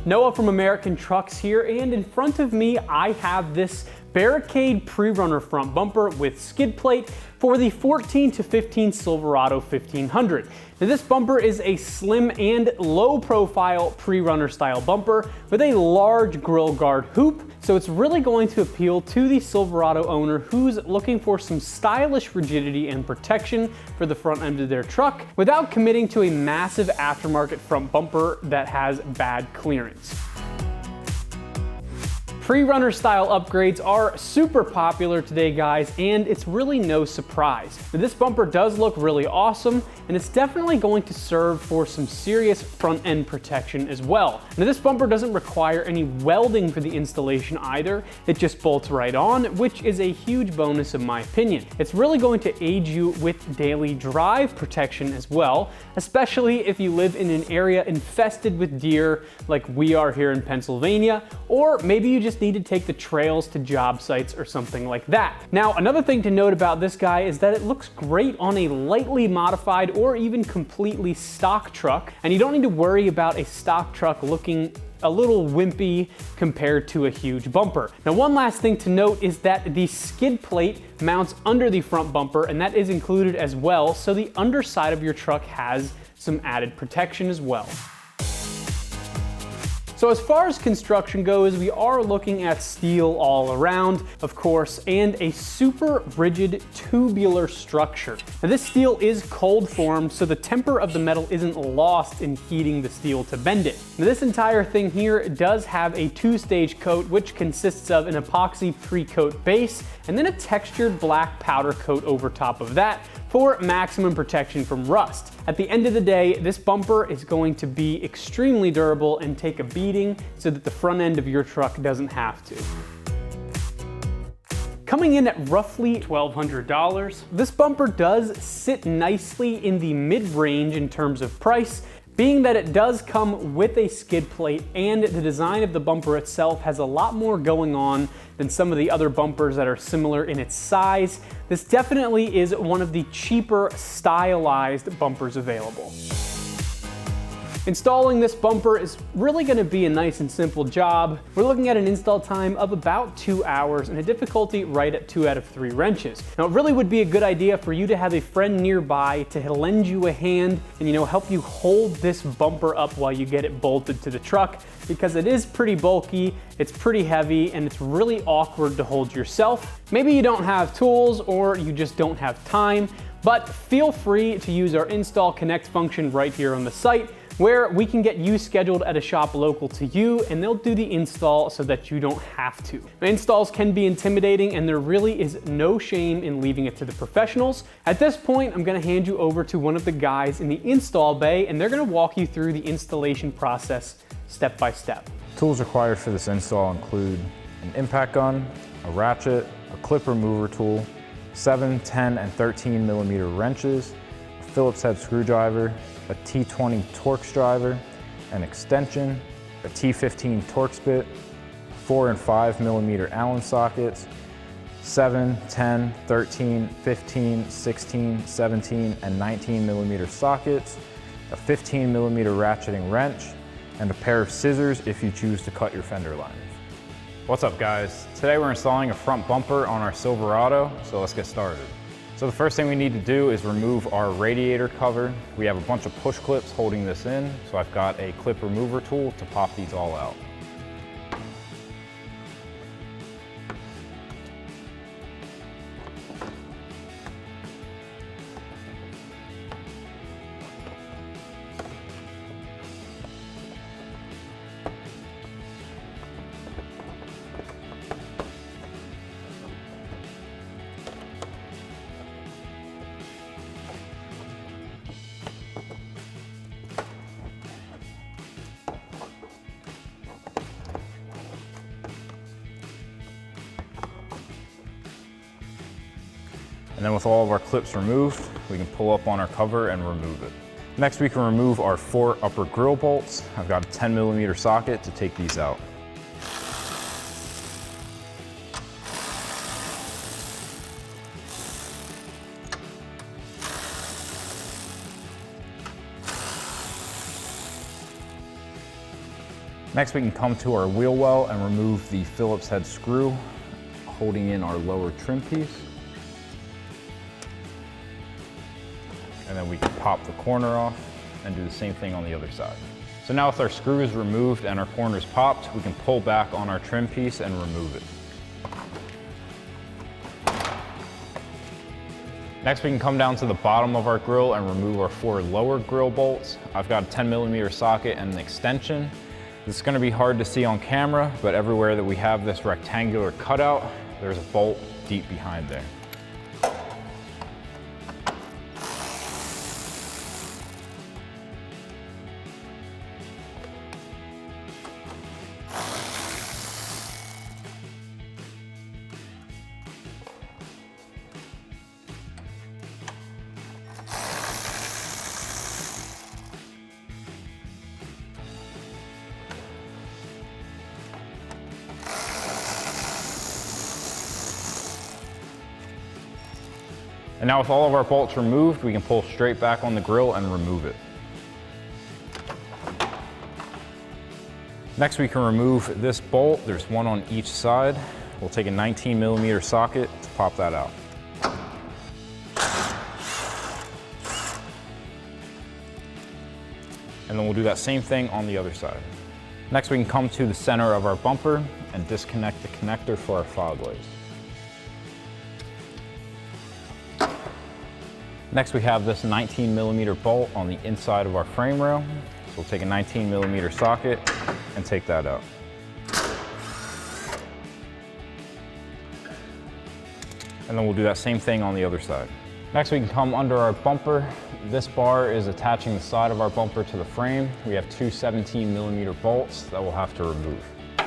Noah from American Trucks here, and in front of me I have this Barricade Pre-Runner front bumper with skid plate for the 14 to 15 Silverado 1500. Now this bumper is a slim and low profile pre-runner style bumper with a large grille guard hoop, so it's really going to appeal to the Silverado owner who's looking for some stylish rigidity and protection for the front end of their truck without committing to a massive aftermarket front bumper that has bad clearance. Pre-runner style upgrades are super popular today, guys, and it's really no surprise. Now, this bumper does look really awesome, and it's definitely going to serve for some serious front end protection as well. Now, this bumper doesn't require any welding for the installation either. It just bolts right on, which is a huge bonus in my opinion. It's really going to aid you with daily drive protection as well, especially if you live in an area infested with deer like we are here in Pennsylvania, or maybe you just need to take the trails to job sites or something like that. Now, another thing to note about this guy is that it looks great on a lightly modified or even completely stock truck, and you don't need to worry about a stock truck looking a little wimpy compared to a huge bumper. Now, one last thing to note is that the skid plate mounts under the front bumper, and that is included as well, so the underside of your truck has some added protection as well. So as far as construction goes, we are looking at steel all around, of course, and a super rigid tubular structure. Now this steel is cold formed, so the temper of the metal isn't lost in heating the steel to bend it. Now this entire thing here does have a two-stage coat, which consists of an epoxy pre-coat base and then a textured black powder coat over top of that for maximum protection from rust. At the end of the day, this bumper is going to be extremely durable and take a beating so that the front end of your truck doesn't have to. Coming in at roughly $1,200, this bumper does sit nicely in the mid-range in terms of price, being that it does come with a skid plate and the design of the bumper itself has a lot more going on than some of the other bumpers that are similar in its size. This definitely is one of the cheaper stylized bumpers available. Installing this bumper is really going to be a nice and simple job. We're looking at an install time of about 2 hours and a difficulty right at 2 out of 3 wrenches. Now, it really would be a good idea for you to have a friend nearby to lend you a hand and, help you hold this bumper up while you get it bolted to the truck, because it is pretty bulky, it's pretty heavy, and it's really awkward to hold yourself. Maybe you don't have tools or you just don't have time, but feel free to use our Install Connect function right here on the site, where we can get you scheduled at a shop local to you and they'll do the install so that you don't have to. Now, installs can be intimidating and there really is no shame in leaving it to the professionals. At this point, I'm gonna hand you over to one of the guys in the install bay and they're gonna walk you through the installation process step by step. Tools required for this install include an impact gun, a ratchet, a clip remover tool, 7, 10, and 13 millimeter wrenches, a Phillips head screwdriver, a T20 Torx driver, an extension, a T15 Torx bit, 4 and 5 millimeter Allen sockets, 7, 10, 13, 15, 16, 17, and 19 millimeter sockets, a 15 millimeter ratcheting wrench, and a pair of scissors if you choose to cut your fender liners. What's up, guys? Today we're installing a front bumper on our Silverado, so let's get started. So the first thing we need to do is remove our radiator cover. We have a bunch of push clips holding this in, so I've got a clip remover tool to pop these all out. And then with all of our clips removed, we can pull up on our cover and remove it. Next, we can remove our 4 upper grill bolts. I've got a 10 millimeter socket to take these out. Next, we can come to our wheel well and remove the Phillips head screw, holding in our lower trim piece. And then we can pop the corner off and do the same thing on the other side. So now with our screws removed and our corners popped, we can pull back on our trim piece and remove it. Next, we can come down to the bottom of our grill and remove our 4 lower grill bolts. I've got a 10mm socket and an extension. This is going to be hard to see on camera, but everywhere that we have this rectangular cutout, there's a bolt deep behind there. And now with all of our bolts removed, we can pull straight back on the grill and remove it. Next, we can remove this bolt. There's one on each side. We'll take a 19mm socket to pop that out. And then we'll do that same thing on the other side. Next, we can come to the center of our bumper and disconnect the connector for our fog lights. Next, we have this 19mm bolt on the inside of our frame rail. So we'll take a 19mm socket and take that out. And then we'll do that same thing on the other side. Next, we can come under our bumper. This bar is attaching the side of our bumper to the frame. We have 2 17mm bolts that we'll have to remove. So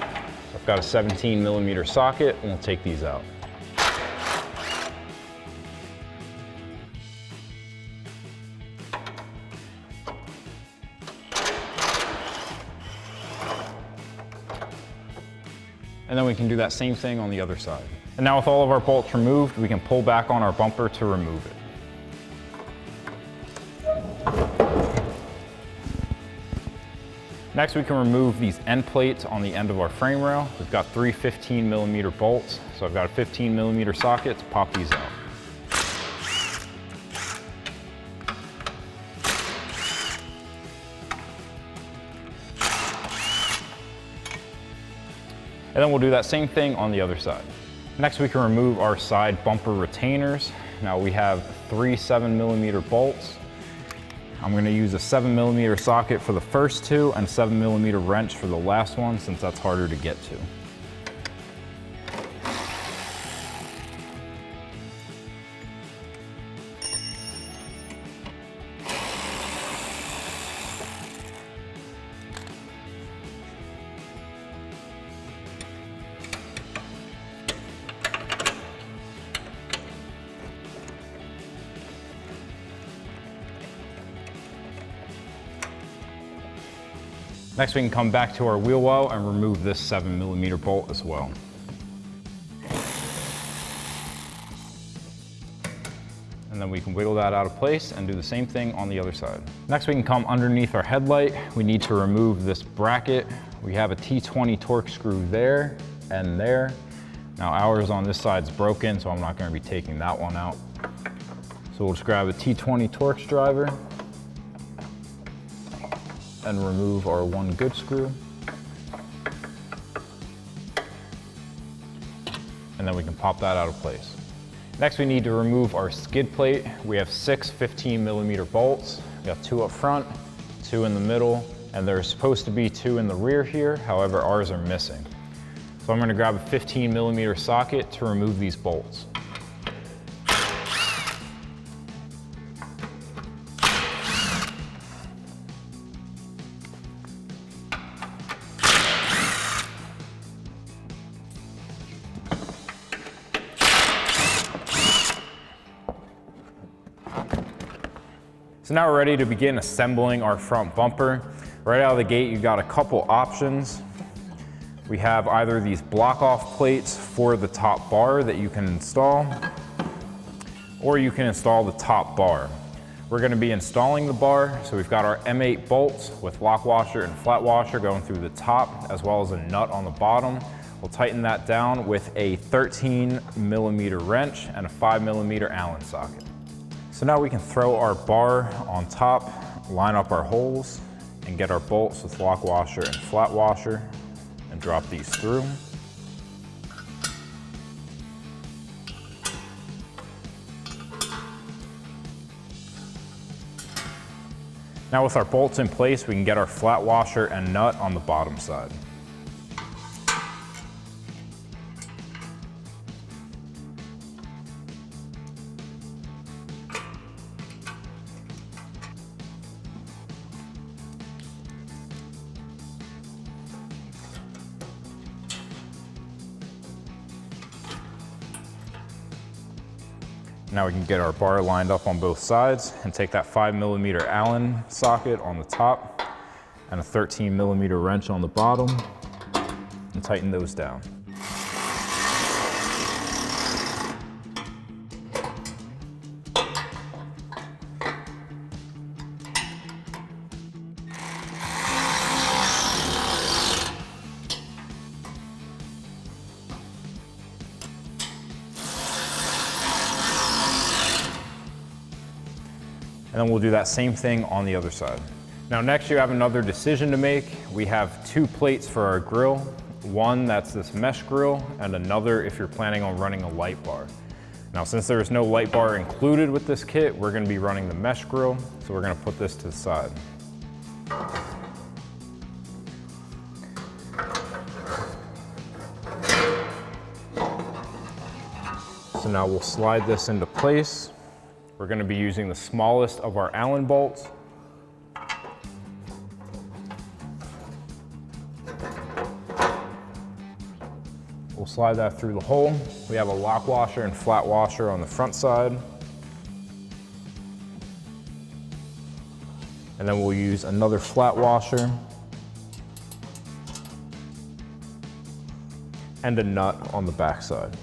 I've got a 17mm socket and we'll take these out. And then we can do that same thing on the other side. And now with all of our bolts removed, we can pull back on our bumper to remove it. Next, we can remove these end plates on the end of our frame rail. We've got 3 15mm bolts, so I've got a 15mm socket to pop these out. And then we'll do that same thing on the other side. Next, we can remove our side bumper retainers. Now we have 3 7mm bolts. I'm gonna use a 7mm socket for the first 2 and a 7mm wrench for the last one, since that's harder to get to. Next, we can come back to our wheel well and remove this 7mm bolt as well. And then we can wiggle that out of place and do the same thing on the other side. Next, we can come underneath our headlight. We need to remove this bracket. We have a T20 torque screw there and there. Now ours on this side is broken, so I'm not going to be taking that one out. So we'll just grab a T20 Torx driver and remove our one good screw. And then we can pop that out of place. Next, we need to remove our skid plate. We have 6 15mm bolts. We got 2 up front, 2 in the middle, and there's supposed to be 2 in the rear here. However, ours are missing. So I'm gonna grab a 15mm socket to remove these bolts. So now we're ready to begin assembling our front bumper. Right out of the gate, you've got a couple options. We have either these block-off plates for the top bar that you can install, or you can install the top bar. We're gonna be installing the bar. So we've got our M8 bolts with lock washer and flat washer going through the top, as well as a nut on the bottom. We'll tighten that down with a 13mm wrench and a 5mm Allen socket. So now we can throw our bar on top, line up our holes, and get our bolts with lock washer and flat washer, and drop these through. Now with our bolts in place, we can get our flat washer and nut on the bottom side. Now we can get our bar lined up on both sides and take that 5mm Allen socket on the top and a 13mm wrench on the bottom and tighten those down. And then we'll do that same thing on the other side. Now next you have another decision to make. We have 2 plates for our grill. One that's this mesh grill and another if you're planning on running a light bar. Now since there's no light bar included with this kit, we're gonna be running the mesh grill. So we're gonna put this to the side. So now we'll slide this into place. We're going to be using the smallest of our Allen bolts. We'll slide that through the hole. We have a lock washer and flat washer on the front side. And then we'll use another flat washer and a nut on the back side.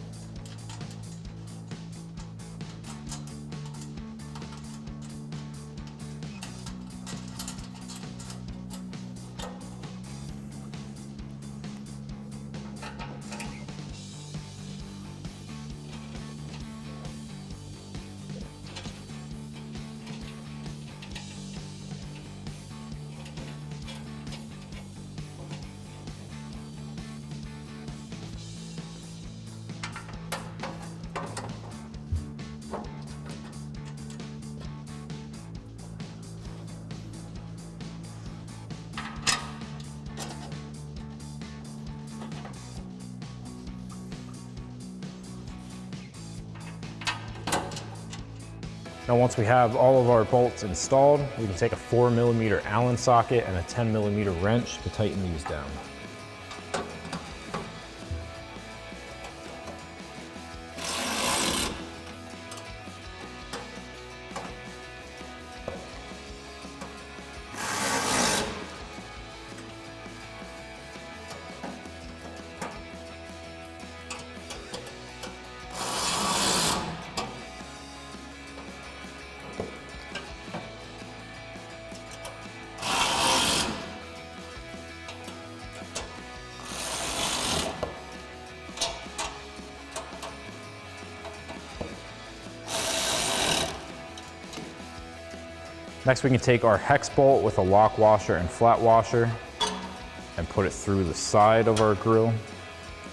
Now once we have all of our bolts installed, we can take a 4mm Allen socket and a 10mm wrench to tighten these down. Next we can take our hex bolt with a lock washer and flat washer and put it through the side of our grill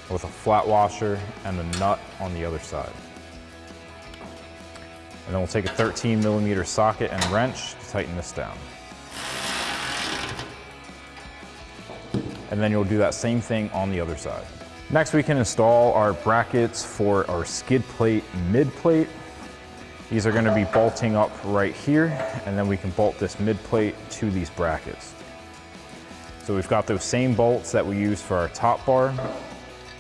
with a flat washer and a nut on the other side. And then we'll take a 13mm socket and wrench to tighten this down. And then you'll do that same thing on the other side. Next we can install our brackets for our skid plate mid plate. These are going to be bolting up right here, and then we can bolt this mid plate to these brackets. So we've got those same bolts that we use for our top bar.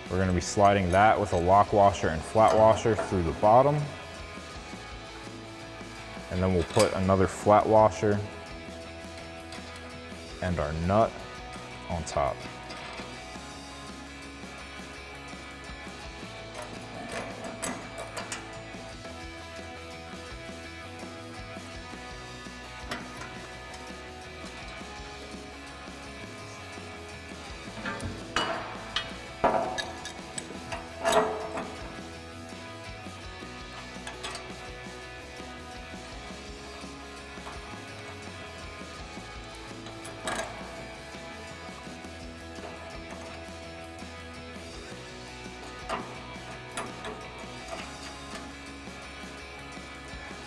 We're going to be sliding that with a lock washer and flat washer through the bottom. And then we'll put another flat washer and our nut on top.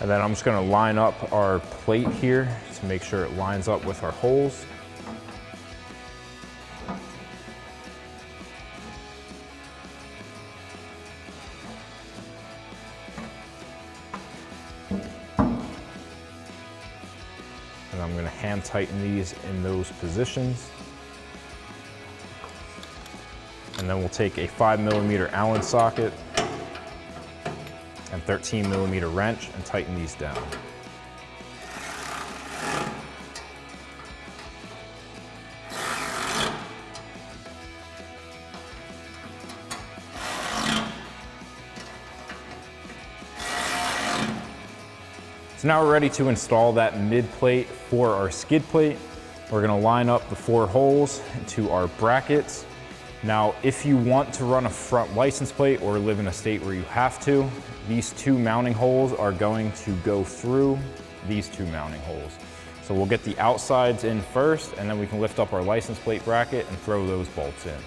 And then I'm just gonna line up our plate here to make sure it lines up with our holes. And I'm gonna hand tighten these in those positions. And then we'll take a 5mm Allen socket and 13mm wrench and tighten these down. So now we're ready to install that mid plate for our skid plate. We're gonna line up the 4 holes into our brackets. Now, if you want to run a front license plate or live in a state where you have to, these 2 mounting holes are going to go through these 2 mounting holes. So we'll get the outsides in first, and then we can lift up our license plate bracket and throw those bolts in.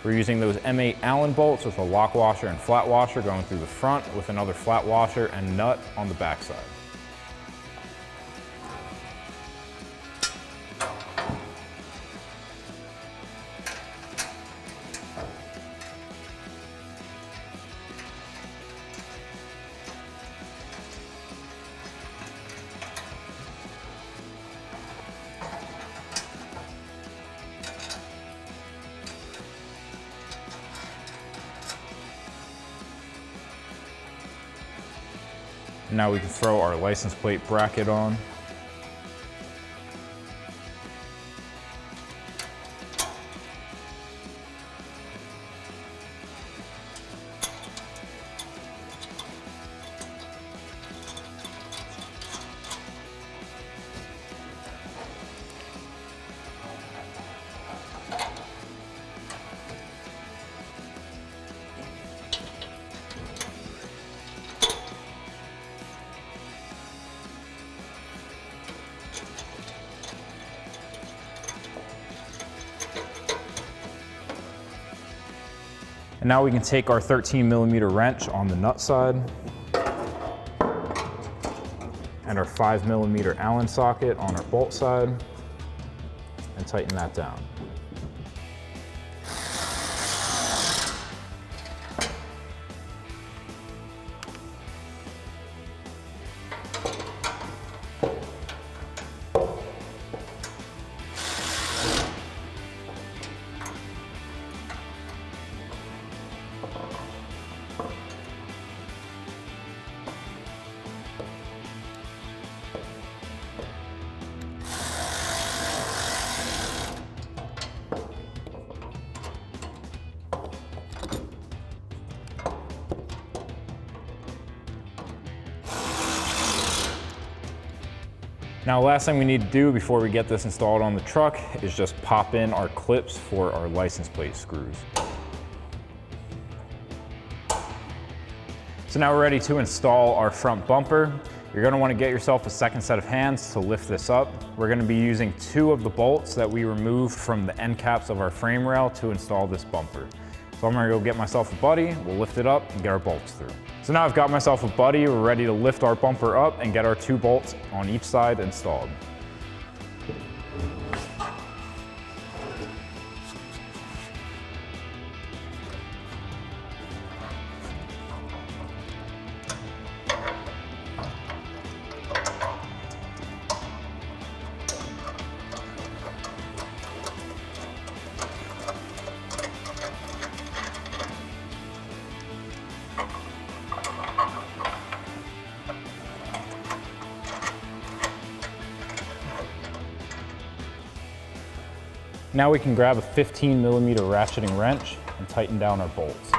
We're using those M8 Allen bolts with a lock washer and flat washer going through the front with another flat washer and nut on the backside. Now we can throw our license plate bracket on. And now we can take our 13mm wrench on the nut side and our 5mm Allen socket on our bolt side and tighten that down. Now, last thing we need to do before we get this installed on the truck is just pop in our clips for our license plate screws. So now we're ready to install our front bumper. You're gonna wanna get yourself a second set of hands to lift this up. We're gonna be using 2 of the bolts that we removed from the end caps of our frame rail to install this bumper. So I'm gonna go get myself a buddy, we'll lift it up and get our bolts through. So now I've got myself a buddy, we're ready to lift our bumper up and get our 2 bolts on each side installed. Now we can grab a 15mm ratcheting wrench and tighten down our bolts.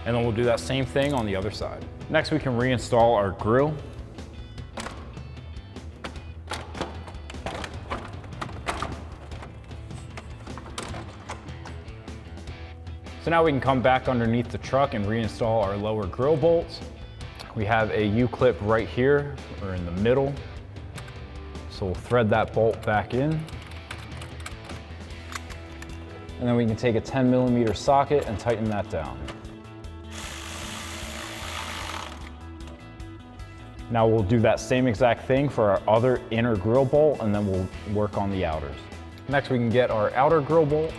And then we'll do that same thing on the other side. Next, we can reinstall our grill. So So now we can come back underneath the truck and reinstall our lower grill bolts. We have a U-clip right here, or in the middle. So we'll thread that bolt back in. And then we can take a 10mm socket and tighten that down. Now we'll do that same exact thing for our other inner grill bolt, and then we'll work on the outers. Next we can get our outer grill bolt.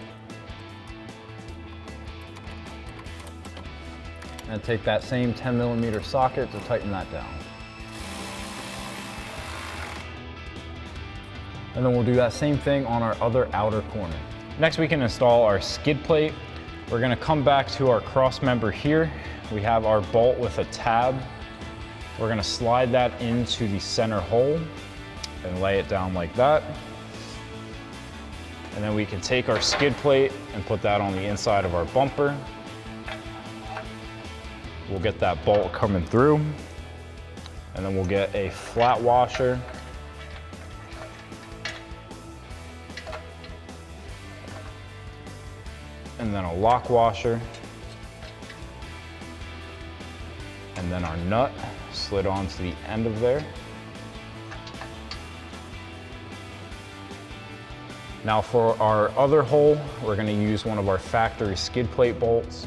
And take that same 10mm socket to tighten that down. And then we'll do that same thing on our other outer corner. Next we can install our skid plate. We're gonna come back to our cross member here. We have our bolt with a tab. We're gonna slide that into the center hole and lay it down like that. And then we can take our skid plate and put that on the inside of our bumper. We'll get that bolt coming through, and then we'll get a flat washer. And then a lock washer. And then our nut slid onto the end of there. Now for our other hole, we're gonna use one of our factory skid plate bolts.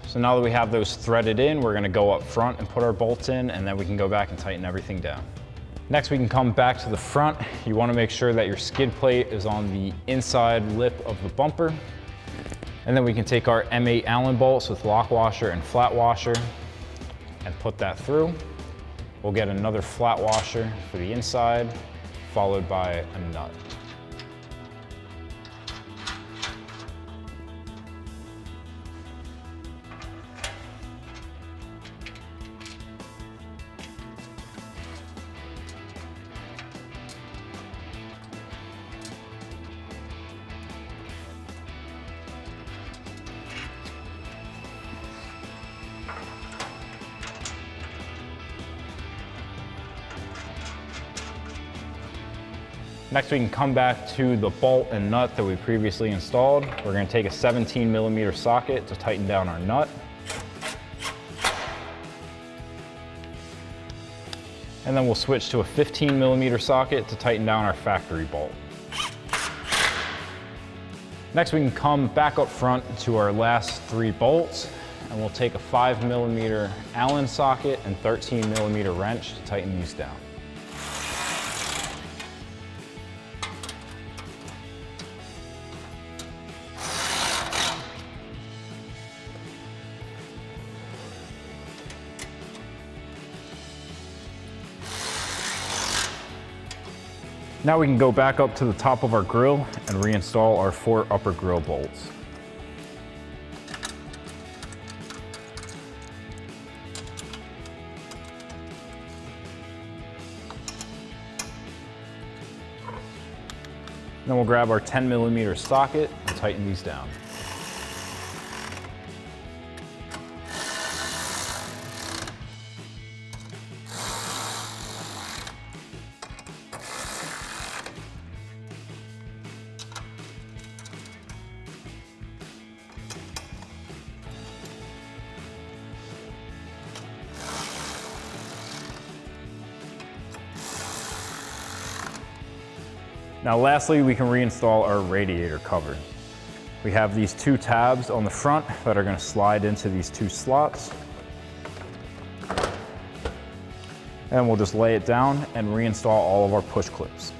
So now that we have those threaded in, we're gonna go up front and put our bolts in, and then we can go back and tighten everything down. Next, we can come back to the front. You wanna make sure that your skid plate is on the inside lip of the bumper. And then we can take our M8 Allen bolts with lock washer and flat washer and put that through. We'll get another flat washer for the inside, followed by a nut. Next, we can come back to the bolt and nut that we previously installed. We're gonna take a 17mm socket to tighten down our nut. And then we'll switch to a 15mm socket to tighten down our factory bolt. Next, we can come back up front to our last 3 bolts, and we'll take a 5mm Allen socket and 13mm wrench to tighten these down. Now we can go back up to the top of our grill and reinstall our 4 upper grill bolts. Then we'll grab our 10mm socket and tighten these down. Now lastly, we can reinstall our radiator cover. We have these 2 tabs on the front that are going to slide into these 2 slots. And we'll just lay it down and reinstall all of our push clips.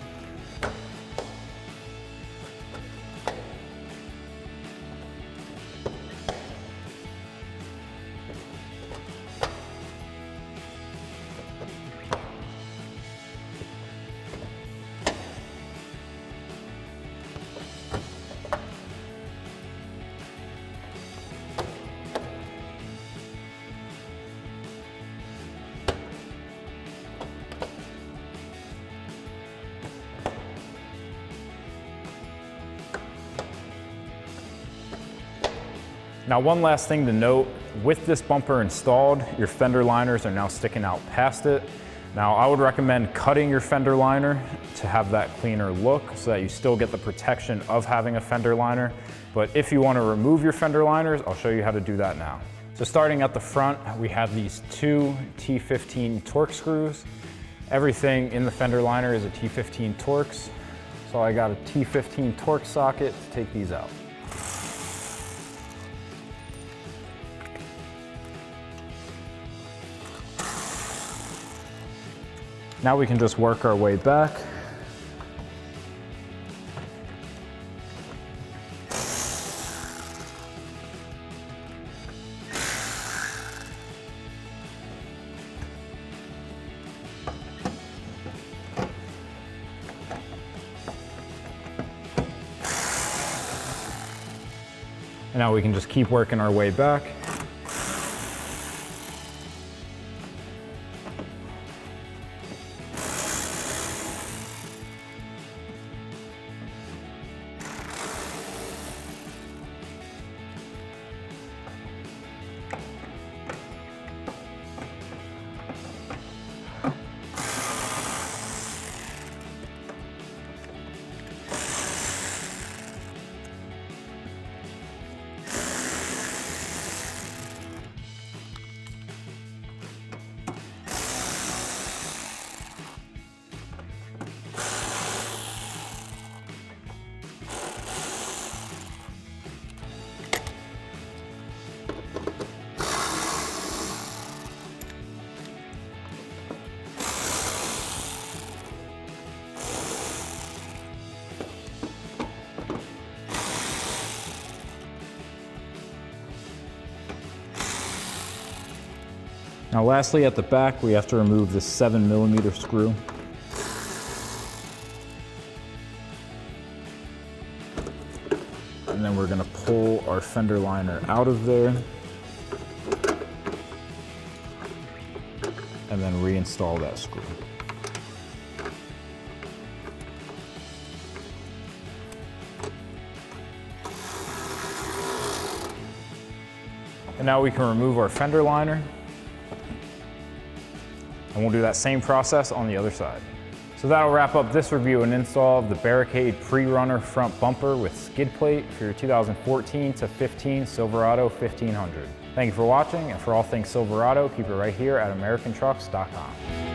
Now one last thing to note, with this bumper installed, your fender liners are now sticking out past it. Now I would recommend cutting your fender liner to have that cleaner look so that you still get the protection of having a fender liner But if you want to remove your fender liners, I'll show you how to do that now. So starting at the front, we have these two T15 Torx screws. Everything in the fender liner is a T15 Torx. So I got a T15 Torx socket to take these out. Now we can just work our way back. And now we can just keep working our way back. Now lastly, at the back, we have to remove this 7mm screw. And then we're gonna pull our fender liner out of there. And then reinstall that screw. And now we can remove our fender liner. And we'll do that same process on the other side. So that'll wrap up this review and install of the Barricade Pre-Runner front bumper with skid plate for your 2014 to 15 Silverado 1500. Thank you for watching, and for all things Silverado, keep it right here at AmericanTrucks.com.